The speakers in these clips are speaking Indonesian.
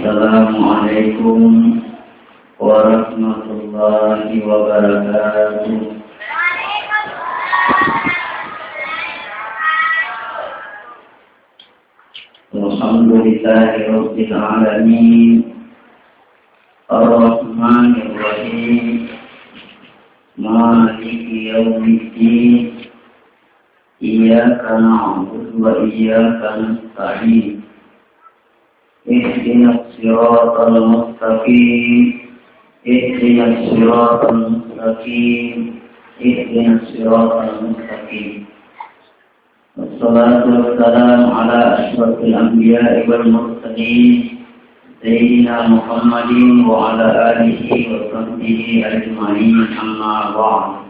Assalamualaikum warahmatullahi wabarakatuh. Alhamdulillahi rabbil alamin. Ar-Rahmanir Rahim. Maliki yaumiddin. Iyyaka na'budu wa iyyaka nasta'in. Ihdinas siratal mustaqim. Ihdinas siratal mustaqim. Ihdinas siratal mustaqim. Wassalatu wassalamu ala asyrafil anbiya'i wal mursalin Sayyidina Muhammadin wa ala alihi wa sahbihi ajma'in, amma ba'd.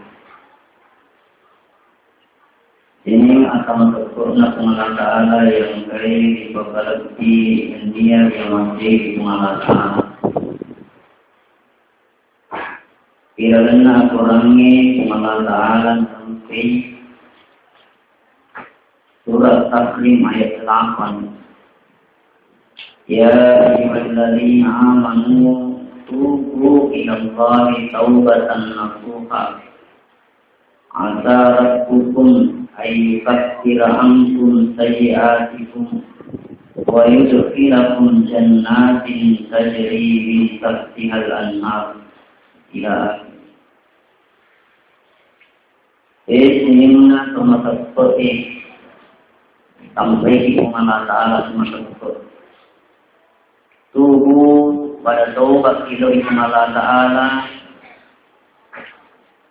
Ini akan sempurna pengalaan Ta'ala yang baik diperbalati dunia yang masih pengalaan. Bila lena kurangi pengalaan Ta'ala sampai surat Taslim ayat 8. Ya ayyuhalladzina amanu tubu ilallahi taubatan nasuha. Asa rabbukum ayyukaffira ankum sayyi'atikum wa yudkhilakum jannatin tajri min tahtihal anhar ila akhir. Sinimna seperti sampai di mana Ta'ala semata. Tubuh pada taubat kita kepada Allah Ta'ala,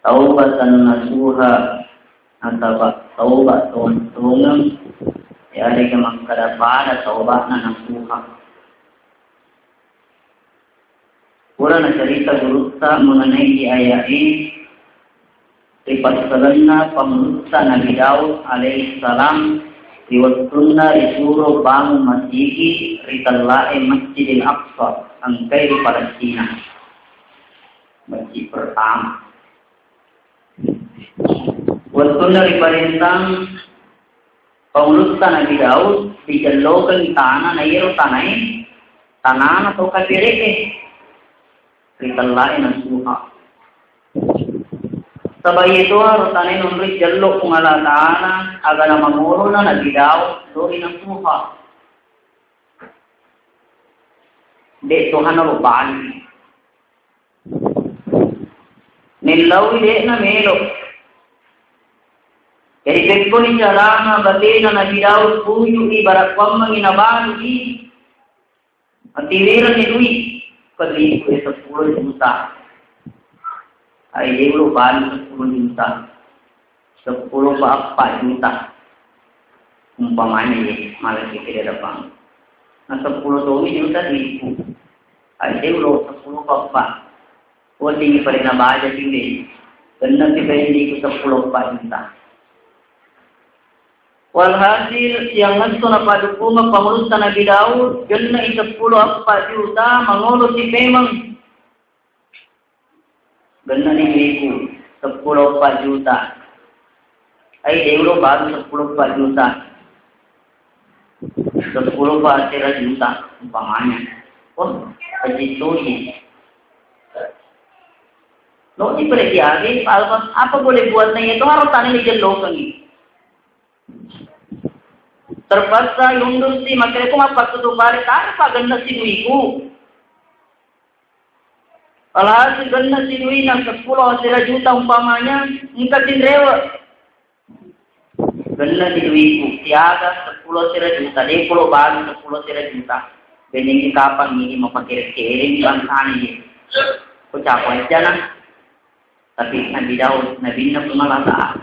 taubatan nasuha, atau taubat tunggu, ya ada yang kada pada taubat nasuha. Kurang cerita berusaha mengenai ayat ini, dipasarkan pemerintah Nabi Daud alaihissalam. Diwattunna disuruh bangun masjid Ritallai Masjidil Aqsa angkai di Palestina, masjid pertama. Wattunna diperintah penguruskan Nabi Daud dijelokan tanah nairo tanah atau kapireke Ritallai nasuha. Sabay itu harus tanin memberi jaluk pengalah Ta'ala agar nama muruna Nabi Daud doi ng suha. Di Tuhan na lupaan. Nilaw di na melo. Jadi kekko ni jarana bati na Nabi Daud puyo ibarakwang manginabahan di at tiwiran ni Dui kalipo sa 10 juta. Ay euro bali 10 juta. 10 pa 4 juta. Umpamanya ya, malah kita tidak dapat. Nah 10 juta ribu. Ay euro 10 pa 4. O tinggi pa rin na baja sini. Ganun si Bendy ko 10 pa juta. Walhasil yang nganto na padukuma pangurus sa Nabi Daud, ganun na 10 pa juta mangulo si Pemang. Ganda ni Miku 10 juta. Ay euro baru 10 juta. 10 juta umpamanya. Oh, begitu sih. Lo di pergi apa boleh buat nih itu harus tanya di jelok ini. Terpaksa yundus si makanya kau apa tuh balik apa ganda si Miku. Alhasil ganda sinui ng 10 juta umpamanya, ingkat din rewa. Ganda sinui ko, tiaga 10 juta, 10 bago 10 juta. Bening kapan ini mapakirik-kiring ang kanin. Kucapan dyan na. Tapi Nabi Daud, Nabi na pumalata.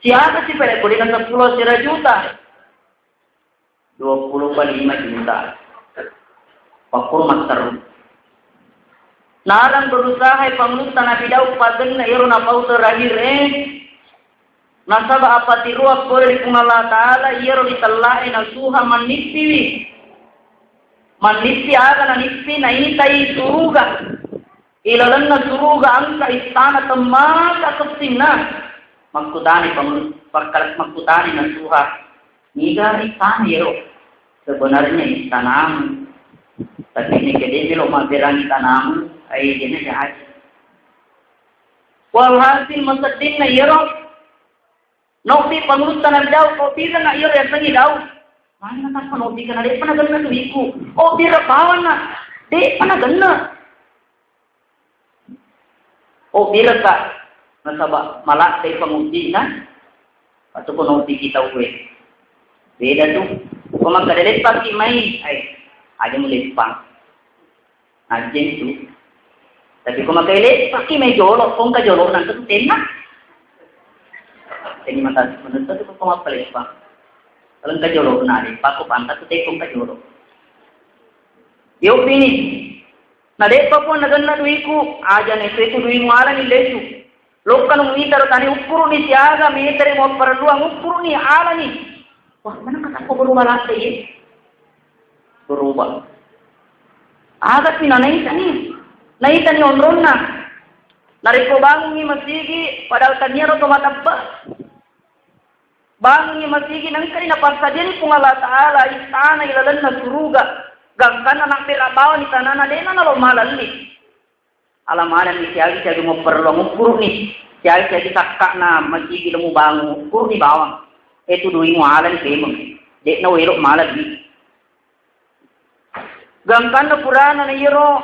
Tiaga si pala ko din ng 10 juta. 25 juta. Pakurmat terus. Nalang berusaha pangurus Nabi Daud paden na iro na pau terakhir nasaba apa tiruak boleh Allah Ta'ala iro ditallai na suha manipi aga na nipi na initay suruga ilalan na suruga angka istana temaka kesina magkutani pangurus magkutani na suha niga istana iro sebenarnya tanam. Tapi ini jadi kalau magerangi tanam, ay ini jahat. Walhasil masadin na iro. Nokti pangurus tanam jauh, kau tidak nak iro yang lagi jauh. Mana tak nokti kan ada pernah gana tu iku. Oh tidak kawan nak, dek pernah gana. Oh tidak tak, nasabah malak dari penguji na, atau penguji kita uwe. Beda tu, kau makan dari pagi main, aja mulai pang. Anjing tu. Tapi kau makan dari pagi main jolok, kau ka jolok nanti tu tenak. Ini mata menurut tu kau makan dari pang. Kalau ka jolok nari, paku pantas tu tekong ka jolok. Yo bini. Na depa pun nagana duiku aja ne seku dui muala ni lesu lokkan umitar tani ukuru ni siaga metere mo perluang ukuru ni ala ni wah mana kata ko berubah lagi berubah aga pina nai tani onronna nariko bangun ni masigi padahal tanya ro matappa bangun ni masigi nang kari na pasajeni pungala taala istana ilalanna suruga gangkan anak perabawan di tanah dena nalo malalli alamanan ni siagi mo perlu ngukur ni siagi takak na masigi lemu bangu ukur ni bawang itu dui mo alan kemeng dek na welok malalli gangkan na purana na iro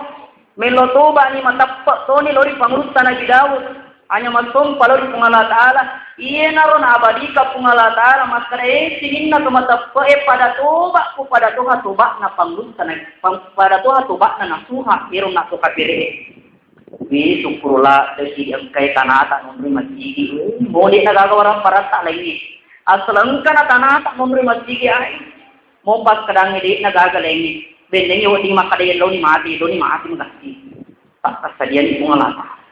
melotoba ni matappa to ni lori pangurus tanah Daud hanya masong palori pungala taala iye naron abadi ka pungala taala maskare sininna tumatappa pada toba ku pada toha toba na pangurus tanah pada toha toba na nasuha iro na to kapire wi sukurula desi ang kay tanata nungri masigi moli nagagawa parata lagi asalangka na tanata nungri masigi ay mo pas kadang di nagagalengi bendengi wadi makadayan lo ni mati magasti tak kasadian ni pungala taala.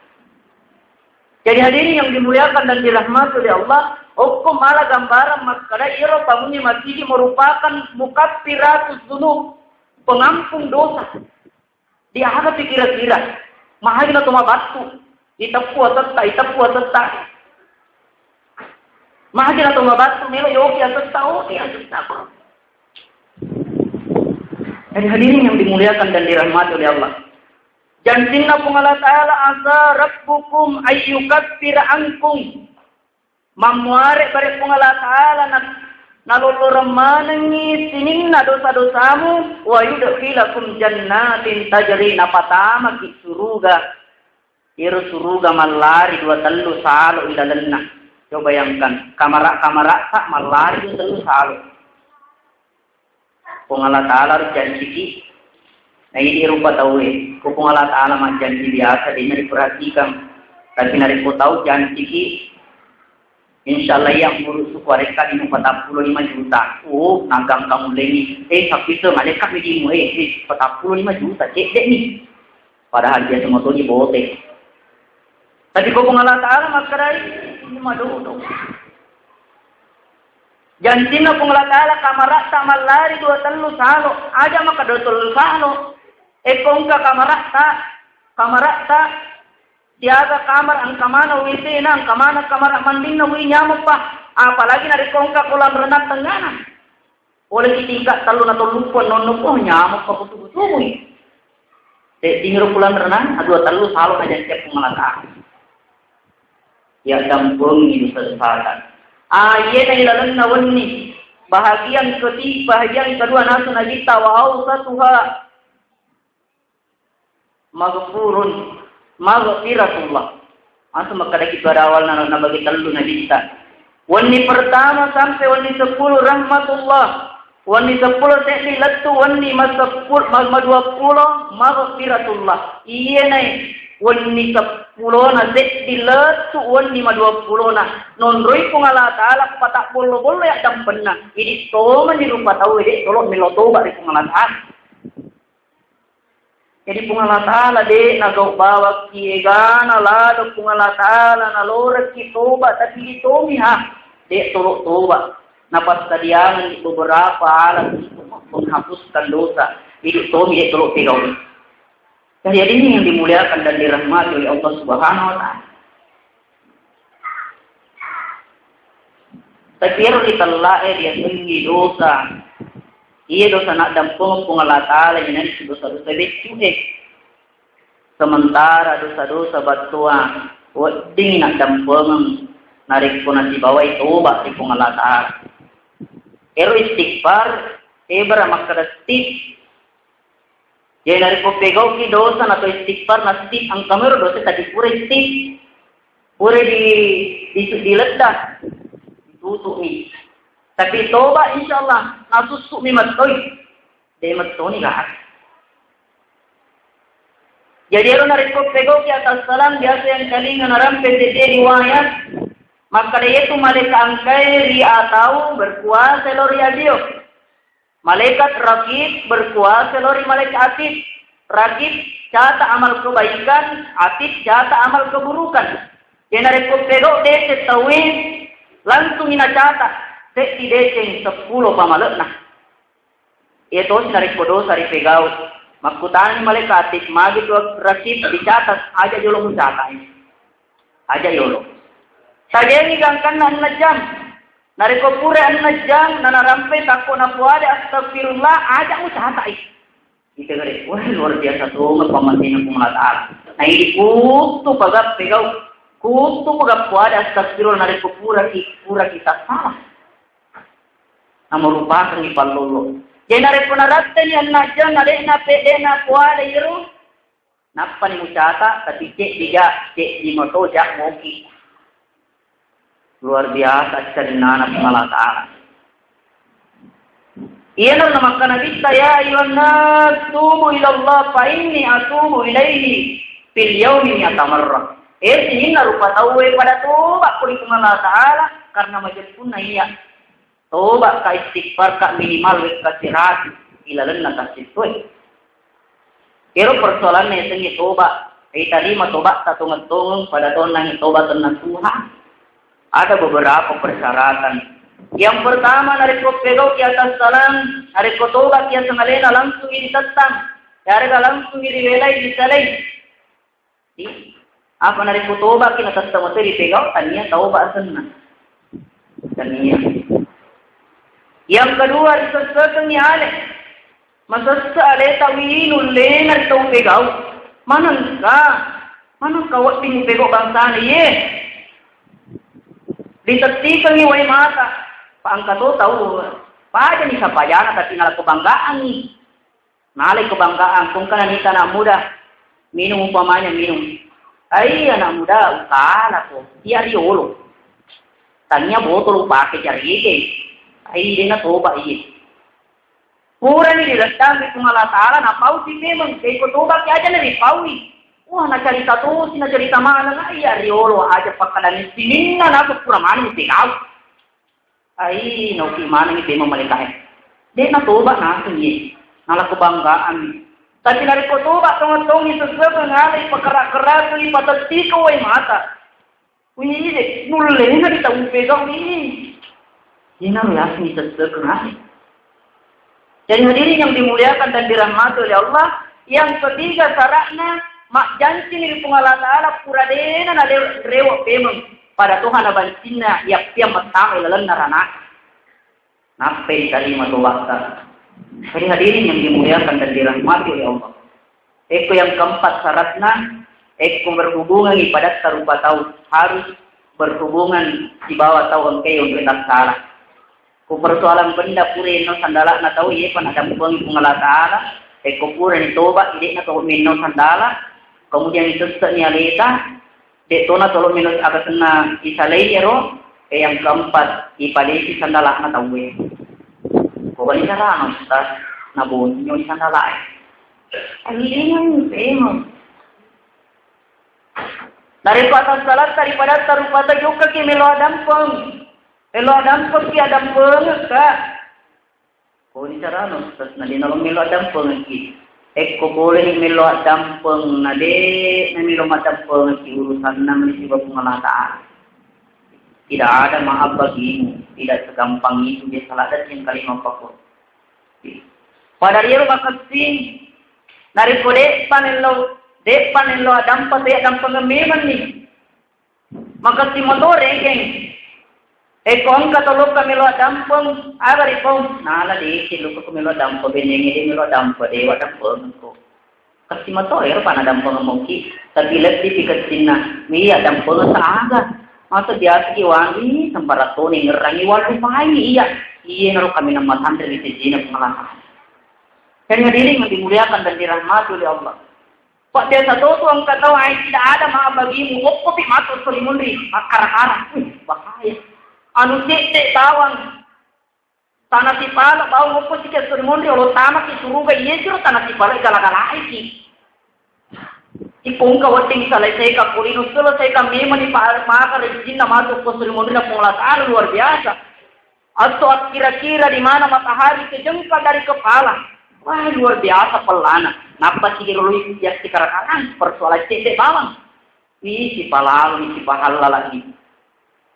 Jadi hadirin yang dimuliakan dan dirahmati oleh Allah, hukum malah gambaran maskara iro bangunnya masjid merupakan mukaffiratus dzunub, pengampung dosa. Dia ada kira-kira, mahal na tumabatu, itapu atata. Mahal na tumabatu, melo yogi atata. Jadi hadirin yang dimuliakan dan dirahmati oleh Allah. Jantinna pungala ta'ala asa rabbukum ayyukaffir ankum mamuare bare pungala ta'ala naluluram manangi sininna dosa-dosamu wa yudkhilakum jannatin tajri napatama ki suruga iru suruga malari dua tellu salo ilalanna coba bayangkan kamara tak malari dua tellu salo pungala ta'ala janji nah ini rupa tahu kukung Allah Ta'ala mah janji biasa dia diperhatikan tapi nariku tahu janji ki insyaallah yang urus sukareka ini 45 juta nagang kamu lagi tapi itu malaikat begini 45 juta cek dek nih padahal dia semua tuh dibote tapi kukung Allah Ta'ala mah kerai ini mah dodo janji na kung Allah Ta'ala kamara tamalari dua telu salo aja maka dua telu salo kung ka kamarata tiaga kamar ang kamana wisi na ang kamar manding na wi nyamuk pa apalagi na kung ka kolam renang tenganan oleh itika telu na tulupon nono po nyamuk pa kutu-kutu tingiro kolam renang adua telu salo aja siap pumalata ya dampung ini sesatan iya na ilalan na wani bahagian kedua nasu najita wa satuha maghfiratullah antum makadaki pada awal na bagi telu na lista wani pertama sampai wani 10 rahmatullah wani 10 tekli latu wani masapul ma 20 maghfiratullah iya na wani 10 na tekli latu wani ma 20 na nonroi pungala taala patak bolo ya dampenna ini to man dirupa tahu ini tolong miloto bari pungala taala. Jadi pungala ta'ala de nagaw bawa kiegana lalo pungala ta'ala nalora ki toba tapi itomi ha de tolok toba napas tadiangan di beberapa alat untuk menghapuskan dosa itu tomi de tolok tigaw jadi ini yang dimuliakan dan dirahmati oleh Allah Subhanahu wa ta'ala tapi kita lae dia tinggi dosa Iya dosa nak dampung Allah Ta'ala ini dosa-dosa becu Sementara dosa-dosa batuan wedding nak dampung narik pun nasi bawah itu bak di Allah Ta'ala. Ero istighfar ebra makadastik. Jadi narik ko pegaw ki dosa na to istighfar na stik ang kamero dosa tadi pura stik. Pura di ledak. Tutup ni. Tapi toba insyaallah nasusuk mi matoy. Dai matoni lahat. Jadi ero narik ko pegaw ki atas salam biasa yang kalinga narampe de riwayat. Maka dia itu malaikat angkai ria tahu berkuasa lori adio. Malaikat rakib berkuasa lori malaikat atid. Rakib catat amal kebaikan, atid catat amal keburukan. Dia narik pedok dece tawin langsung ina catat. Sekti dece 10 pamalekna. Itu narik podo sari pegau. Makutani malaikat atid magi tu rakib dicatat aja jolo mencatat. Aja jolo. Saja ni gangkan na jam. Nariko pura jam na narampe takko na puade astagfirullah aja mo catai. Ite gare, wah luar biasa tuh pamantin ng Ta'ala. Na hindi kuto pagap pegaw, kuto pagap puade astagfirullah nariko pura kita salah. Na merupakan ipalolo. Jadi nariko naratte ni jam na de na pede na puade iru. Napa ni mo cata tapi cek di moto jak moki. Luar biasa cerita Allah Ta'ala. Ia nama Nabi saya ayuhan nas tubu ila Allah fa inni atubu ilaihi fil yaumi yatamarra. Ini rupa tahu pada tobat kuli Allah Ta'ala karena majapun iya. Tobat ka istighfar ka minimal kasirat ilalan kasitoi. Kero persoalannya sengi tobat. Tadi mah tobat satu ngetong pada tahun nang tobat tenang Tuhan. Ada beberapa persyaratan. Yang pertama dari kopego ki atas salam, dari kotoba ki sengalena langsung iri tatang, dari langsung iri welai di salai. Apa dari kotoba ki atas sama teri pegau tania tauba senna. Tania. Yang kedua disesuaikan ni ale. Masasa ale tawilul lena tau pegau. Mana kau ting pegau bangsa ni ye? Ditetipkan ni way mata. Paangkat to tahu. Pada ni sapayana tapi nala kebanggaan ni. Nalay kebanggaan kung kananita na muda. Minum umpamanya minum. Ay anak muda ukala to. Iya riolo. Tanya botol upake jarige. Ay din na toba iye. Pura ni dilatang kung Allah Ta'ala na pau si memang kay ko toba kaya aja na ripawi. Wah, nacarita tuh, nacarita mana na iya riolo aja pakalan sinin na nato pura mana ni pegaw. Ay, no ki mana ni tema malikahe. De na toba na sunyi. Nala kebanggaan. Tapi dari ko toba tong itu sebab ngalay pagkara-kara ni patatiko ay mata. Uy, de nulle na kita pegaw ni. Ina rias ni sebab ngalay. Jadi hadirin yang dimuliakan dan dirahmati oleh Allah, yang ketiga syaratnya mak janji ni Allah Ta'ala pura dena na rewa pemeng pada Tuhan abantina yak tiap matang ilalan narana. Nape kalimat wakta. Jadi hadirin yang dimuliakan dan dirahmati oleh Allah. Eko yang keempat syaratnya, eko berhubungan ibadat tarupa tahu harus berhubungan di bawah tahu engkau untuk tak salah. Ku persoalan benda pure no sandala na tahu ye pan ada pung Allah Ta'ala. Eko pure ni toba ide na tahu minno sandala. Kemudian itu senyalita, detona tolong minus agak sena isalai ero, yang keempat ipalisi sandalah na tawe. Kau balik cara Ustaz, nabun nyon sandalah. Alingan memang. Daripada salat daripada tarupata juga ki melo adam peng ki adam peng ka. Kau ni cara Ustaz, nanti nolong melo adam peng ki. Eko boleh melo dampeng nade melo dampeng di urusan namanya si Bapak Allah Ta'ala. Tidak ada maaf bagimu, tidak segampang itu dia salah dan yang kali ngopakut. Pada dia bakal sing nari kode panelo dampeng ya dampeng memang ni. Maka si motor geng Kong katulog kami lo dampong, agari kong, nala di, silog ko kami lo dampong, biningi di lo dampong, dewa dampong ko. Kasi matoyer pa na dampong mo ki, sa bilat di pikat sina, miya dampong sa aga. Masa biasa iwangi, sambarato ni ngerangi walu pahi, iya naro kami ng matanda di sijina pengalaman. Kaya diri yang dimuliakan dan dirahmati oleh Allah. Pak dia satu ang katawa ay tidak ada mga bagimu, kopi matur solimunri, arah-arah, bahaya. Anu cek tawang tanah sipala bau ngopo sih ke surmundi olo tama ki suruga yesiro tanah sipala gala-gala iki ipong kawating selesai ka kulino selesai ka memang di maka rezeki masuk ke surmundi na pengelasaan luar biasa atau kira-kira di mana matahari kejengkal dari kepala wah luar biasa pelana napa sih dirului ya sekarang persoalan cek bawang ni si palal ni si pahala lagi.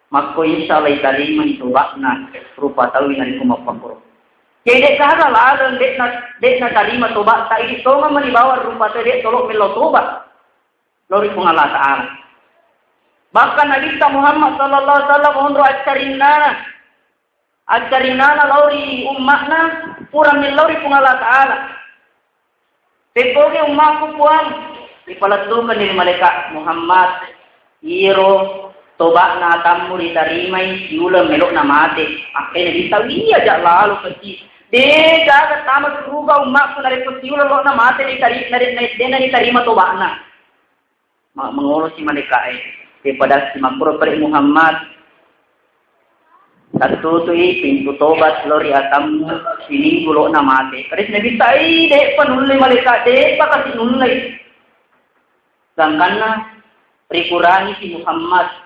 Mako insya Allah terima itu bakna rupa tahu yang kumapakuro. Jadi kahara lalang dek na terima toba tak ini toma menibawa rupa tadi tolok melo toba. Lori pengalah Taala. Bahkan Nabi Muhammad sallallahu alaihi wasallam unro acarinana lori ummakna pura lori pengalah Taala. Tepoge ummakku puang dipalatukan dari malaikat Muhammad iro toba na tamu ditarimai siulang melok na mate akhirnya ditawi aja lalu kecil de jaga tamat ruga umat dari siulang lo na mate diterima toba na mengurus si mereka kepada si makro per Muhammad satu tu pintu tobat lori atamu sini lo na mate terus nabi tai de penulai mereka de pakasi nulai sangkana prikurangi si Muhammad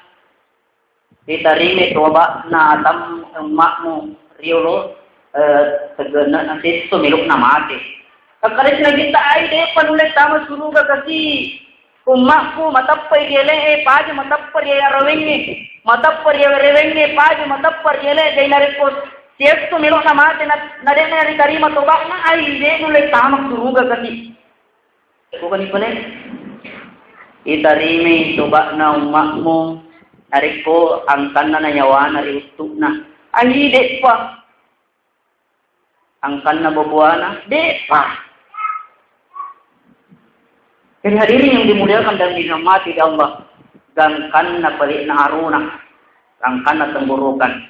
ditarime toba na atam emakmu riolo segena nanti itu miluk nama ate. Kakaris na kita ay de panulit tama suruga kasi umakku matapay gele paje matapar ya rawenge matapar ya rewenge paje matapar gele day narikos itu miluk nama ate na de na ditarima toba na ay de nulit tama suruga kasi. Bukan ipone ditarime toba na umakmu Ariko ang kana na nyawa na riustuk na. Ay, di pa. Ang kana babuana, di pa. Jadi hadirin yang dimuliakan dan dirahmati Allah. Dan kana balik na aruna. Ang kana temburukan.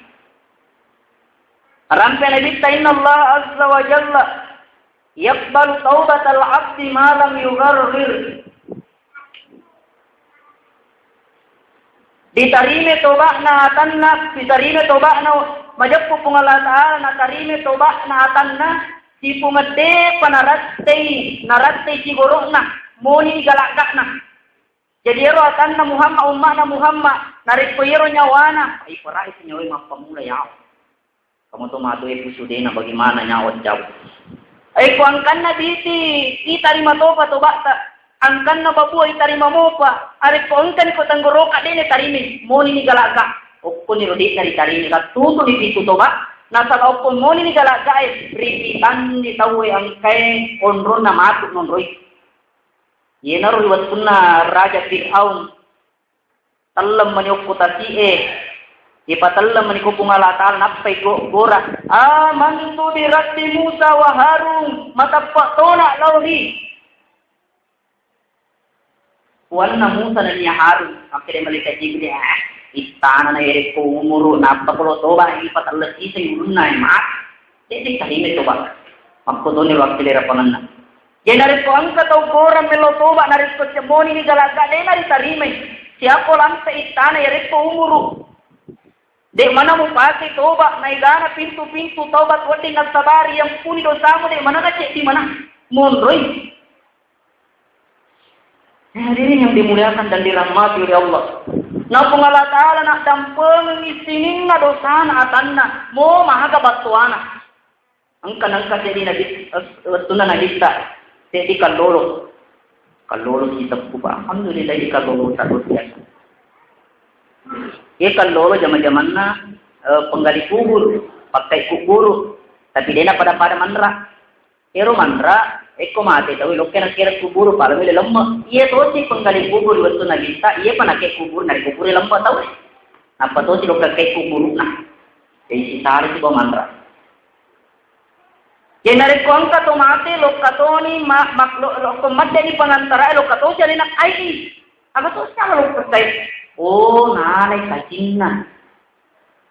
Rampai Nabi Inna Allah Azza wa Jalla. Yakbalu taubat al-abdi malam yugharrir. Ditarime toba na atanna ditarime toba na majappo pungala Taala na tarime toba na atanna si pumade naratte si gorokna moni galagak na jadi ero atanna Muhammad narikpo ero nyawana ay para itu nyawa mapamula yaw kamu to madoy pusudena bagaimana nyawa jauh ay ko angkan na diti itarima toba ta angkan na babu ay tarima mo pa. Ari po angkan ko tanggoroka din ay tarimi. Moni ni galaga. Opo ni Rodi na tarimi. Katuto ni Pito to ba? Nasa opo moni ni galaga ay ripitan ni tawe ang kay onron na matuk non roy. Yena roy wat punna Raja Fir'aun. Talam maniok ko tati ipatalam maniko pungalatal napay gora. Mantu di Rabbi Musa wa Harun. Matapa tona lawhi. Wala Musa na niya Harun. Akhirnya malika Jibril, istana na ko umuro, napakulo toba, ipatalas isa yung na, mat. Jadi kahime toba. Magkuto ni wakil irapanan na. Yan narit ko ang katawgoran melo toba, narit ko siya moni ni galaga, de narit tarimay. Siya ko lang sa istana, yarit ko umuro. De mana mo pati toba, naigana pintu-pintu toba, at wating nagsabari, yung puni dosa mo, de mana ka cek di mana? Monroy. Hadirin yang dimuliakan dan dirahmati oleh Allah. Na pungala Taala nak dampeng isining na dosa na atanna mo mahaga batuana. Ang kanang kasi di tuna na lista. Jadi kalolo kita po ba? Alhamdulillah di kalolo terus biasa. Ye kalolo zaman-zaman na penggali kubur, pakai kubur, tapi dia na pada mandra. Pero mandra Eko mati tahu loke nak kira kubur pada mile lemah. Ia tu si penggali kubur waktu nak kita. Ia pun nak kubur kubur lemah tahu. Apa tu si loke kubur nak. Isi sari si mantra. Jenari kongka to mate lo katoni lo komat ni pangantara lo kato jali nak ai. Aga to sama lo katai. Oh nalai kacina.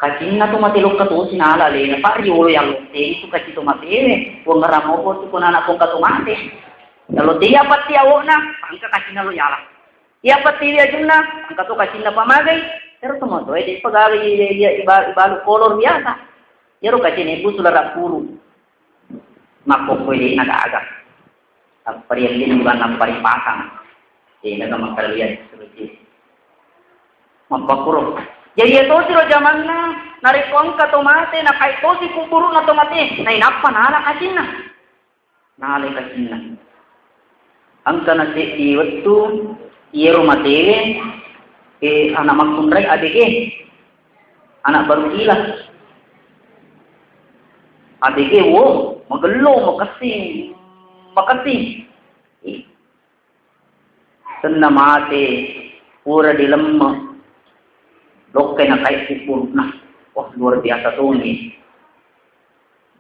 Kacina to mate lo kato sinala le na pari olo yang lo te itu kacito mate. Wong ngaramo ko to kunana kongka to mate. Kalau dia pati awona, angka kacina lo yala. Ia pati dia junna, angka to kacina pamagai. Pero tumoto, di pagari ibalu kolor biasa. Yaro kacine ibu sulara puru. Mako ko di nag-aaga. Ang pariyalin iba ng paripasang. Nagamagkaliyan seperti mapakuro. Jadi itu siro zaman na narikong ka tomate na kahit to si kuburo na tomate na inapa na kasin na. Nalay kasin na. Ang kanasi iwat to iyero matele. Anak magkundray adike anak baru ilas adike wo magalo makasing senamate pura dilemma lokke na kay kupuro na luar biasa to ni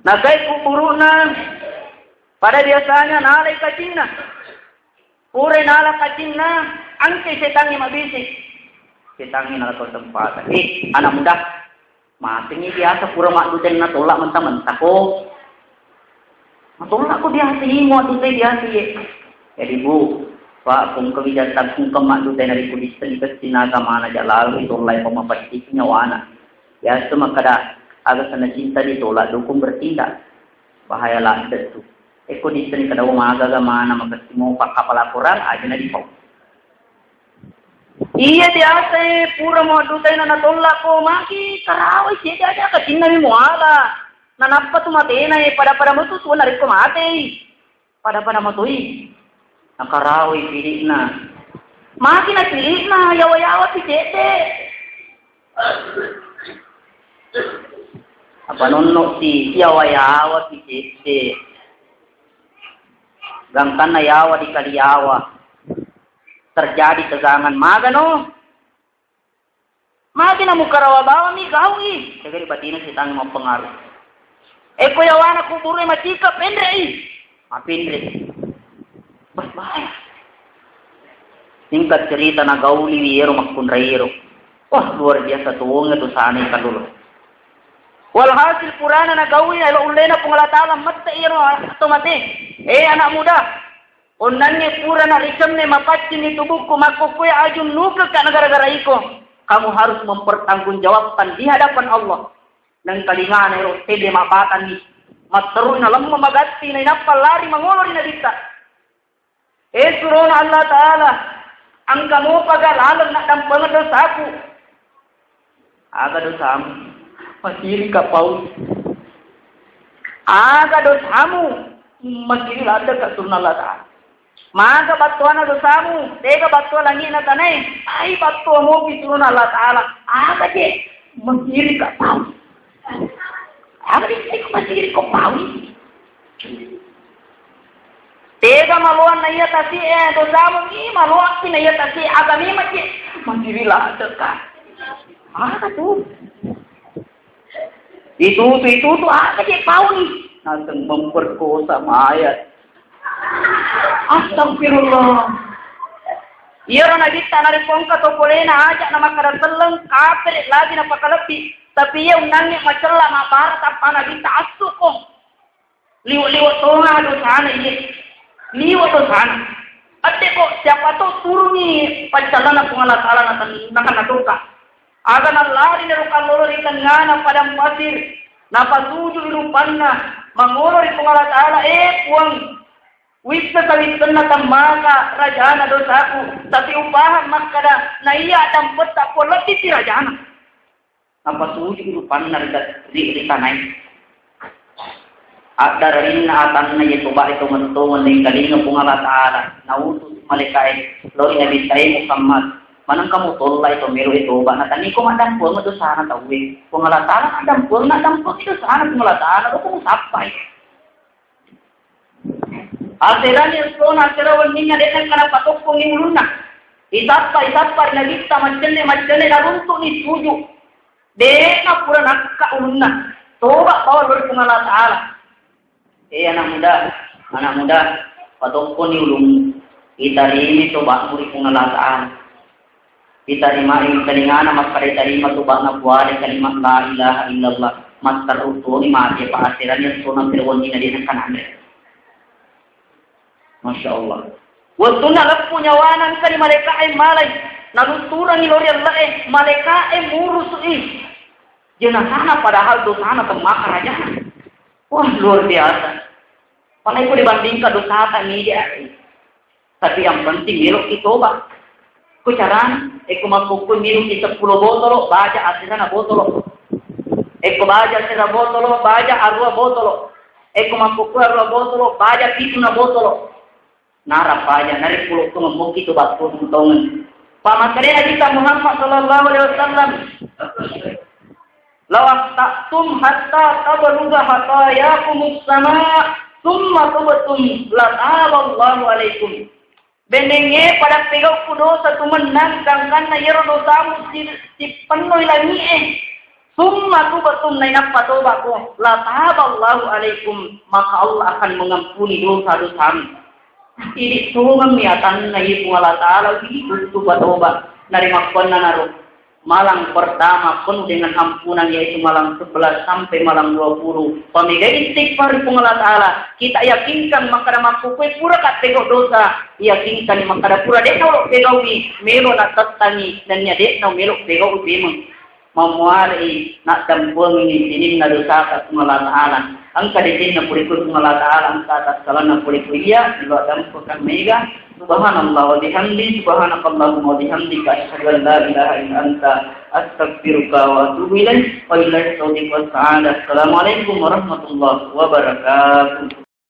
na kay kupuro na pada biasanya nalay kacing na pura nala kacing na angke setangi mabisik kitangin na kesempatan. Anak muda, masih biasa pura mak duten na tolak mentah-mentah ko. Matolak ko biasa mo duten biasa ye. Jadi bu, pak kung kebijakan kung kemak duten dari kudis tinaga mana jalal itu lai pemapatik nyawana. Ya semua kada agak sana cinta ditolak dukung bertindak. Bahaya lah itu. Kudis ini kada umaga mana makasimo pak kapalaporan aja na di pau. Iya biasa pura mo dutay na natolak ko maki karaway siya aja kacin na mi muala nanapa tumate na pada mo tuwa na rin kumate pada mo tuwi nakaraway pilit na maki na pilit na yawa-yawa si Tete apa nonno si yawa-yawa si Tete gangkan na yawa di kaliyawa terjadi tegangan magano na mukarawa bawa mi gawi segeri batina sitang mo pengaruh ko yawana kuburo macika pendre mapindre bas bahaya singkat cerita na gauli wiro makunrairo wah luar biasa tuwong itu sana ikan dulu walhasil purana na gauli alo ulena pengalatalam matta iro atau mati anak muda Onannya pura na risamne mapacin itu buku makukuya ajun nuka ka negara-negara iko. Kamu harus mempertanggungjawabkan di hadapan Allah. Nang kalingan ero tede mapatan ni. Matterun na lamma magatti na inapal lari mangolor na dita. Surona Allah Ta'ala. Ang kamu pagalalang na dampang dosaku. Aga dosamu. Masiri ka paus. Aga dosamu. Masiri lada ka surna Allah Ta'ala. Maka batuan na dosamu, tega batuan lagi na tanay, ay batuan mo biturun Allah Ta'ala. Aga di, masiri ka paus. Aga di, masiri ka paus. Tega maluan na iya tasi, dosamu ni maluan na iya tasi, aga ni masiri lada ka. Aga tu. Itu, aga di paus. Nantang memperkosa mayat. Astagfirullah. Iya orang nagita naripongka to polena aja nama kadateleng kafir lagi na pakalepi. Tapi iya unangnya macella mabarat apa nagita asuko. Liwat tonga do sana iya. Liwat do sana. Ate kok siapa to turuni pancalana pengalatala na nakatuka. Aga nang lari na rukalolo di tengana padang pasir. Napasuju irupanna mangolo di pengalatala puang Wisa kalitan na tamaka rajana dosaku, tapi upahan makada na iya dampot ako lati ti rajana. Napasuji irupan na di tanay. At dararin na atan na yituba ito mantungan na kalinga pungalatala, nautos malikay, lori na bitay Muhammad. Manang kamutulay ito, mero ito ba, natani ko madampol na dosana tawin. Pungalatala, adampol na dampol ito sana pungalatala, ito kung sapay. Akhirnya sona kerawan ninya dengan kana patokong ni uluna. Isatpa nagita macene na runto ni suju. Dena pura nakka ulunna. Toba power berkung Allah Ta'ala. Anak muda, patokko ni ulung. Kita ini toba berkung Allah Ta'ala. Kita terima telingana mas kare terima toba na buare kalimat la ilaha illallah. Mas taruto ni mati paasiran yang sunam terwoni na din kanan. Masya Allah. Waktu nalap punya wanan kani malaikat ay malay. Naluturan ni lori Allah malaikat ay murusui. Jenazahnya padahal dosanya temakar aja. Wah luar biasa. Panai ko dibandingkan dosa ini dia. Tapi yang penting milok itoba. Kucaran, eko mapukul minum di 10 botol, baja asisana botol. Eko baja asisana botol, baja arua botol. Eko mapukul arua botol, baja pituna botol. Nara baja, nari pulau tu memuki tu batu untongan. Pamakanya kita Muhammad sallallahu alaihi wasallam. Lawak taktum hatta tabaluga hatayakumus sama, summa tubatum lata'alallahu alaikum. Bendenge pada pegau kudo satu menang kangkan na yero dosamu si penuh langi summa tubatum na inapatoba ko lata'alallahu alaikum, maka Allah akan mengampuni dosa-dosamu. Ini sungang niatan na ibu Allah Ta'ala itu tuba-toba narima kon na naro. Malang pertama penuh dengan ampunan yaitu malang 11 sampai malang 20. Pamigai istighfar pun Allah Ta'ala. Kita yakinkan makara mampu pura kat pegau dosa. Yakinkan makara pura dek nau pegau ni melo nak tatangi dan nya dek nau melo pegau bimeng. Memuari nak dampuang ini sini na dosa kat Allah Ta'ala. Angka di sini na purikul Allah Ta'ala angka atas kalana purikul iya dua dampukan mega. Subhanallah wa bihamdi subhanakallahumma wa bihamdika asyhadu an la ilaha illa anta astaghfiruka wa atubu ilaik wa ila taufiq wa sa'adah. Assalamualaikum warahmatullahi wabarakatuh.